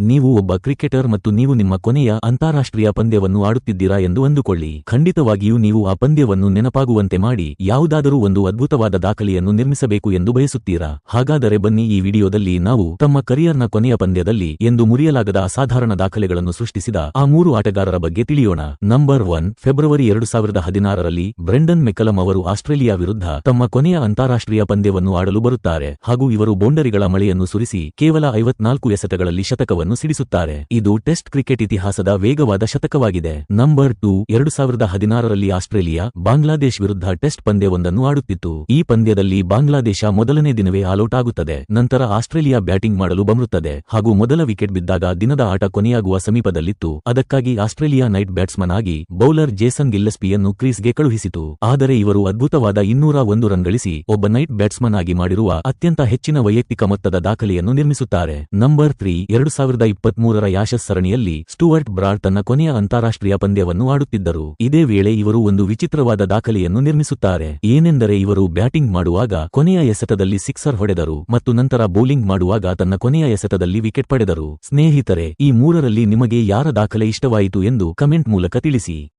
ನೀವು ಒಬ್ಬ ಕ್ರಿಕೆಟರ್ ಮತ್ತು ನೀವು ನಿಮ್ಮ ಕೊನೆಯ ಅಂತಾರಾಷ್ಟ್ರೀಯ ಪಂದ್ಯವನ್ನು ಆಡುತ್ತಿದ್ದೀರಾ ಎಂದು ಅಂದುಕೊಳ್ಳಿ. ಖಂಡಿತವಾಗಿಯೂ ನೀವು ಆ ಪಂದ್ಯವನ್ನು ನೆನಪಾಗುವಂತೆ ಮಾಡಿ ಯಾವುದಾದರೂ ಒಂದು ಅದ್ಭುತವಾದ ದಾಖಲೆಯನ್ನು ನಿರ್ಮಿಸಬೇಕು ಎಂದು ಬಯಸುತ್ತೀರಾ? ಹಾಗಾದರೆ ಬನ್ನಿ, ಈ ವಿಡಿಯೋದಲ್ಲಿ ನಾವು ತಮ್ಮ ಕರಿಯರ್ನ ಕೊನೆಯ ಪಂದ್ಯದಲ್ಲಿ ಎಂದು ಮುರಿಯಲಾಗದ ಅಸಾಧಾರಣ ದಾಖಲೆಗಳನ್ನು ಸೃಷ್ಟಿಸಿದ ಆ 3 ಆಟಗಾರರ ಬಗ್ಗೆ ತಿಳಿಯೋಣ. ನಂಬರ್ 1, ಫೆಬ್ರವರಿ 2016ರಲ್ಲಿ ಬ್ರೆಂಡನ್ ಮೆಕ್ಕಲಮ್ ಅವರು ಆಸ್ಟ್ರೇಲಿಯಾ ವಿರುದ್ಧ ತಮ್ಮ ಕೊನೆಯ ಅಂತಾರಾಷ್ಟ್ರೀಯ ಪಂದ್ಯವನ್ನು ಆಡಲು ಬರುತ್ತಾರೆ ಹಾಗೂ ಇವರು ಬೌಂಡರಿಗಳ ಮಳೆಯನ್ನು ಸುರಿಸಿ ಕೇವಲ 54 ಎಸೆತಗಳಲ್ಲಿ ಶತಕವನ್ನು ಸಿಡಿಸುತ್ತಾರೆ. ಇದು ಟೆಸ್ಟ್ ಕ್ರಿಕೆಟ್ ಇತಿಹಾಸದ ವೇಗವಾದ ಶತಕವಾಗಿದೆ. ನಂಬರ್ 2, 2016ರಲ್ಲಿ ಆಸ್ಟ್ರೇಲಿಯಾ ಬಾಂಗ್ಲಾದೇಶ್ ವಿರುದ್ಧ ಟೆಸ್ಟ್ ಪಂದ್ಯವೊಂದನ್ನು ಆಡುತ್ತಿತ್ತು. ಈ ಪಂದ್ಯದಲ್ಲಿ ಬಾಂಗ್ಲಾದೇಶ ಮೊದಲನೇ ದಿನವೇ ಆಲ್ಔಟ್ ಆಗುತ್ತದೆ. ನಂತರ ಆಸ್ಟ್ರೇಲಿಯಾ ಬ್ಯಾಟಿಂಗ್ ಮಾಡಲು ಬರುತ್ತದೆ ಹಾಗೂ ಮೊದಲ ವಿಕೆಟ್ ಬಿದ್ದಾಗ ದಿನದ ಆಟ ಕೊನೆಯಾಗುವ ಸಮೀಪದಲ್ಲಿತ್ತು. ಅದಕ್ಕಾಗಿ ಆಸ್ಟ್ರೇಲಿಯಾ ನೈಟ್ ಬ್ಯಾಟ್ಸ್ಮನ್ ಆಗಿ ಬೌಲರ್ ಜೇಸನ್ ಗಿಲ್ಲೆಸ್ಪಿಯನ್ನು ಕ್ರೀಸ್ಗೆ ಕಳುಹಿಸಿತು. ಆದರೆ ಇವರು ಅದ್ಭುತವಾದ 201 ರನ್ ಗಳಿಸಿ ಒಬ್ಬ ನೈಟ್ ಬ್ಯಾಟ್ಸ್ಮನ್ ಆಗಿ ಮಾಡಿರುವ ಅತ್ಯಂತ ಹೆಚ್ಚಿನ ವೈಯಕ್ತಿಕ ಮೊತ್ತದ ದಾಖಲೆಯನ್ನು ನಿರ್ಮಿಸುತ್ತಾರೆ. ನಂಬರ್ 3, 2023ರ ಯಾಷಸ್ ಸರಣಿಯಲ್ಲಿ ಸ್ಟುವರ್ಟ್ ಬ್ರಾಡ್ ತನ್ನ ಕೊನೆಯ ಅಂತಾರಾಷ್ಟ್ರೀಯ ಪಂದ್ಯವನ್ನು ಆಡುತ್ತಿದ್ದರು. ಇದೇ ವೇಳೆ ಇವರು ಒಂದು ವಿಚಿತ್ರವಾದ ದಾಖಲೆಯನ್ನು ನಿರ್ಮಿಸುತ್ತಾರೆ. ಏನೆಂದರೆ ಇವರು ಬ್ಯಾಟಿಂಗ್ ಮಾಡುವಾಗ ಕೊನೆಯ ಎಸೆತದಲ್ಲಿ ಸಿಕ್ಸರ್ ಹೊಡೆದರು ಮತ್ತು ನಂತರ ಬೌಲಿಂಗ್ ಮಾಡುವಾಗ ತನ್ನ ಕೊನೆಯ ಎಸೆತದಲ್ಲಿ ವಿಕೆಟ್ ಪಡೆದರು. ಸ್ನೇಹಿತರೆ, ಈ 3ರಲ್ಲಿ ನಿಮಗೆ ಯಾರ ದಾಖಲೆ ಇಷ್ಟವಾಯಿತು ಎಂದು ಕಮೆಂಟ್ ಮೂಲಕ ತಿಳಿಸಿ.